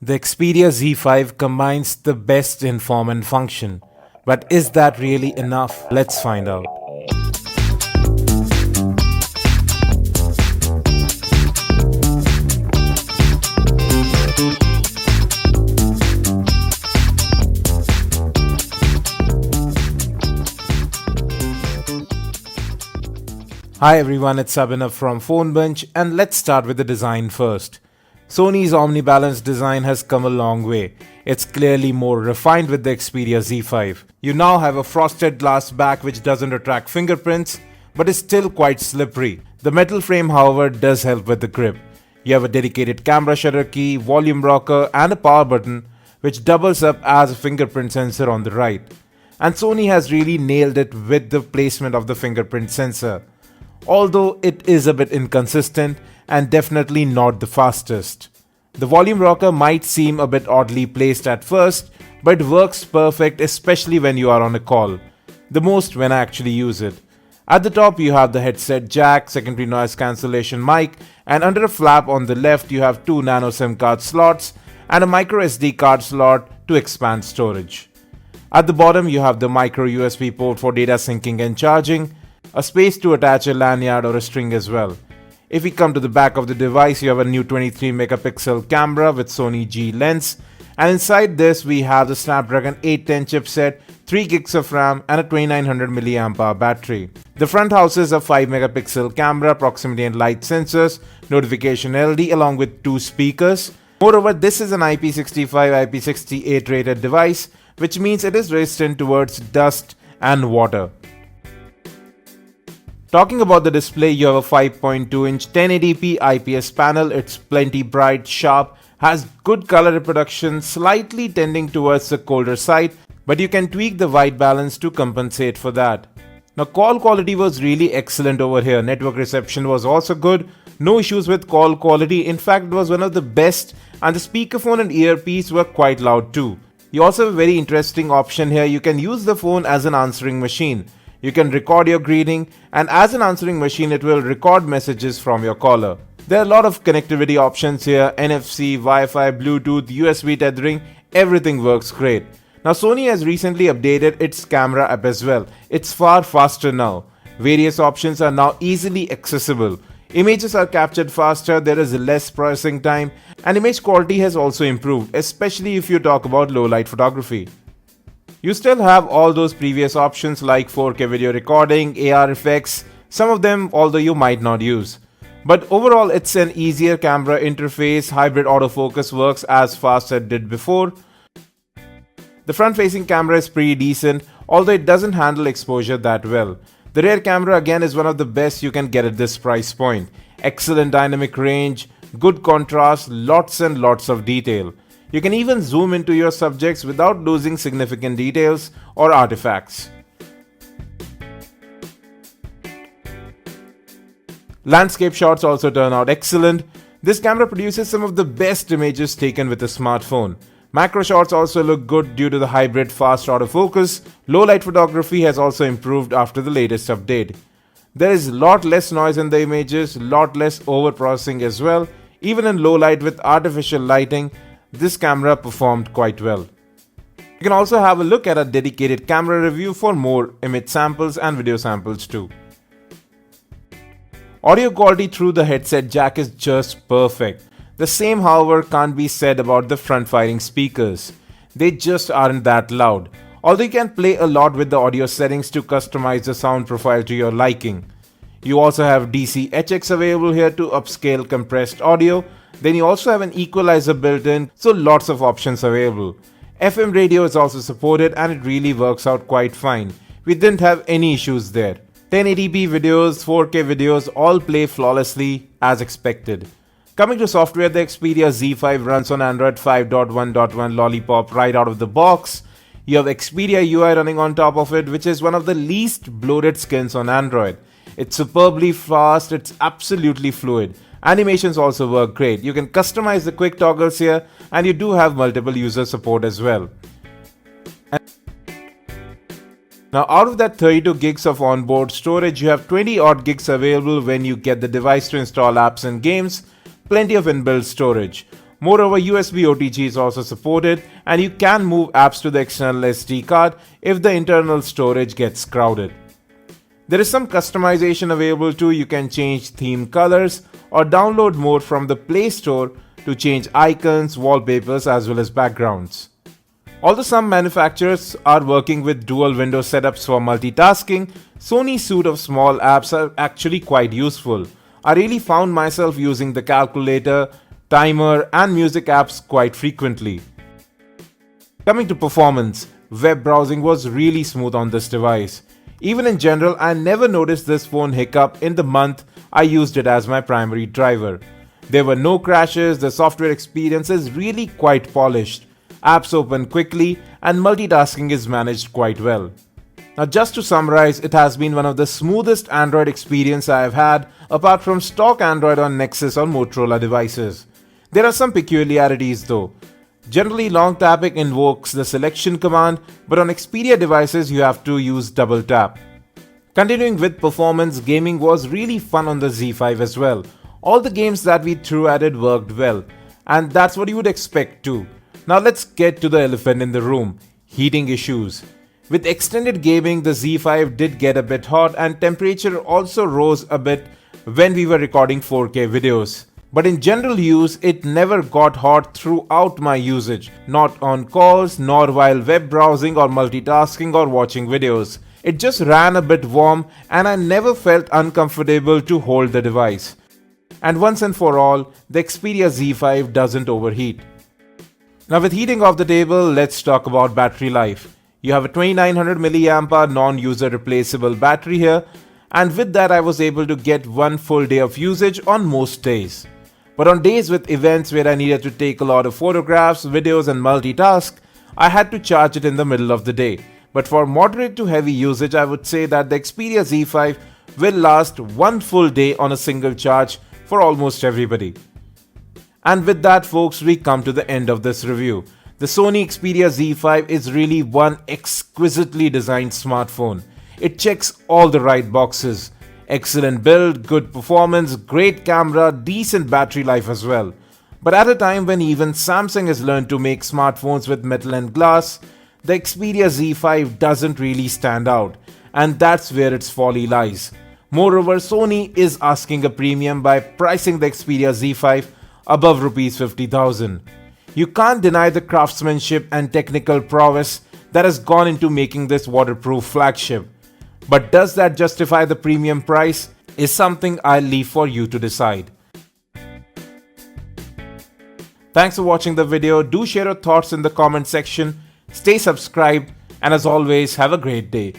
The Xperia Z5 combines the best in form and function. But is that really enough? Let's find out. Hi everyone, it's Abhinav from PhoneBunch, and let's start with the design first. Sony's omnibalance design has come a long way. It's clearly more refined with the Xperia Z5. You now have a frosted glass back which doesn't attract fingerprints, but is still quite slippery. The metal frame, however, does help with the grip. You have a dedicated camera shutter key, volume rocker, and a power button which doubles up as a fingerprint sensor on the right. And Sony has really nailed it with the placement of the fingerprint sensor. Although it is a bit inconsistent and definitely not the fastest. The volume rocker might seem a bit oddly placed at first, but it works perfect especially when you are on a call. The most when I actually use it. At the top you have the headset jack, secondary noise cancellation mic, and under a flap on the left you have two nano SIM card slots and a micro SD card slot to expand storage. At the bottom you have the micro USB port for data syncing and charging, a space to attach a lanyard or a string as well. If we come to the back of the device, you have a new 23 megapixel camera with Sony G lens, and inside this we have the Snapdragon 810 chipset, 3 gigs of RAM and a 2900 mAh battery. The front houses a 5 megapixel camera, proximity and light sensors, notification LED along with 2 speakers. Moreover, this is an IP65, IP68 rated device, which means it is resistant towards dust and water. Talking about the display, you have a 5.2-inch 1080p IPS panel. It's plenty bright, sharp, has good color reproduction, slightly tending towards the colder side, but you can tweak the white balance to compensate for that. Now, call quality was really excellent over here. Network reception was also good. No issues with call quality. In fact, it was one of the best, and the speakerphone and earpiece were quite loud too. You also have a very interesting option here. You can use the phone as an answering machine. You can record your greeting, and as an answering machine it will record messages from your caller. There are a lot of connectivity options here: NFC, Wi-Fi, Bluetooth, USB tethering, everything works great. Now Sony has recently updated its camera app as well. It's far faster now. Various options are now easily accessible. Images are captured faster, there is less processing time, and image quality has also improved, especially if you talk about low light photography. You still have all those previous options like 4K video recording, AR effects, some of them although you might not use. But overall it's an easier camera interface, hybrid autofocus works as fast as it did before. The front facing camera is pretty decent, although it doesn't handle exposure that well. The rear camera again is one of the best you can get at this price point. Excellent dynamic range, good contrast, lots and lots of detail. You can even zoom into your subjects without losing significant details or artifacts. Landscape shots also turn out excellent. This camera produces some of the best images taken with a smartphone. Macro shots also look good due to the hybrid fast autofocus. Low light photography has also improved after the latest update. There is a lot less noise in the images, lot less overprocessing as well. Even in low light with artificial lighting, this camera performed quite well. You can also have a look at a dedicated camera review for more image samples and video samples too. Audio quality through the headset jack is just perfect. The same, however, can't be said about the front-firing speakers. They just aren't that loud. Although you can play a lot with the audio settings to customize the sound profile to your liking. You also have DC HX available here to upscale compressed audio. Then you also have an equalizer built in, so lots of options available. FM radio is also supported and it really works out quite fine. We didn't have any issues there. 1080p videos, 4K videos all play flawlessly as expected. Coming to software, the Xperia Z5 runs on Android 5.1.1 Lollipop right out of the box. You have Xperia UI running on top of it, which is one of the least bloated skins on Android. It's superbly fast, it's absolutely fluid. Animations also work great. You can customize the quick toggles here, and you do have multiple user support as well. Now out of that 32 gigs of onboard storage, you have 20 odd gigs available when you get the device to install apps and games. Plenty of inbuilt storage. Moreover, USB OTG is also supported, and you can move apps to the external SD card if the internal storage gets crowded. There is some customization available too. You can change theme colors or download more from the Play Store to change icons, wallpapers as well as backgrounds. Although some manufacturers are working with dual window setups for multitasking, Sony's suite of small apps are actually quite useful. I really found myself using the calculator, timer and music apps quite frequently. Coming to performance, web browsing was really smooth on this device. Even in general, I never noticed this phone hiccup in the month I used it as my primary driver. There were no crashes, the software experience is really quite polished. Apps open quickly and multitasking is managed quite well. Now just to summarize, it has been one of the smoothest Android experience I have had apart from stock Android on Nexus or Motorola devices. There are some peculiarities though. Generally, long tapping invokes the selection command, but on Xperia devices you have to use double tap. Continuing with performance, gaming was really fun on the Z5 as well. All the games that we threw at it worked well, and that's what you would expect too. Now let's get to the elephant in the room, heating issues. With extended gaming, the Z5 did get a bit hot and temperature also rose a bit when we were recording 4K videos. But in general use, it never got hot throughout my usage, not on calls, nor while web browsing or multitasking or watching videos. It just ran a bit warm and I never felt uncomfortable to hold the device. And once and for all, the Xperia Z5 doesn't overheat. Now with heating off the table, let's talk about battery life. You have a 2900 mAh non-user replaceable battery here, and with that I was able to get one full day of usage on most days. But on days with events where I needed to take a lot of photographs, videos and multitask, I had to charge it in the middle of the day. But for moderate to heavy usage, I would say that the Xperia Z5 will last one full day on a single charge for almost everybody. And with that folks, we come to the end of this review. The Sony Xperia Z5 is really one exquisitely designed smartphone. It checks all the right boxes. Excellent build, good performance, great camera, decent battery life as well. But at a time when even Samsung has learned to make smartphones with metal and glass, the Xperia Z5 doesn't really stand out, and that's where its folly lies. Moreover, Sony is asking a premium by pricing the Xperia Z5 above Rs 50,000. You can't deny the craftsmanship and technical prowess that has gone into making this waterproof flagship. But does that justify the premium price is something I'll leave for you to decide. Thanks for watching the video. Do share your thoughts in the comment section. Stay subscribed and as always, have a great day.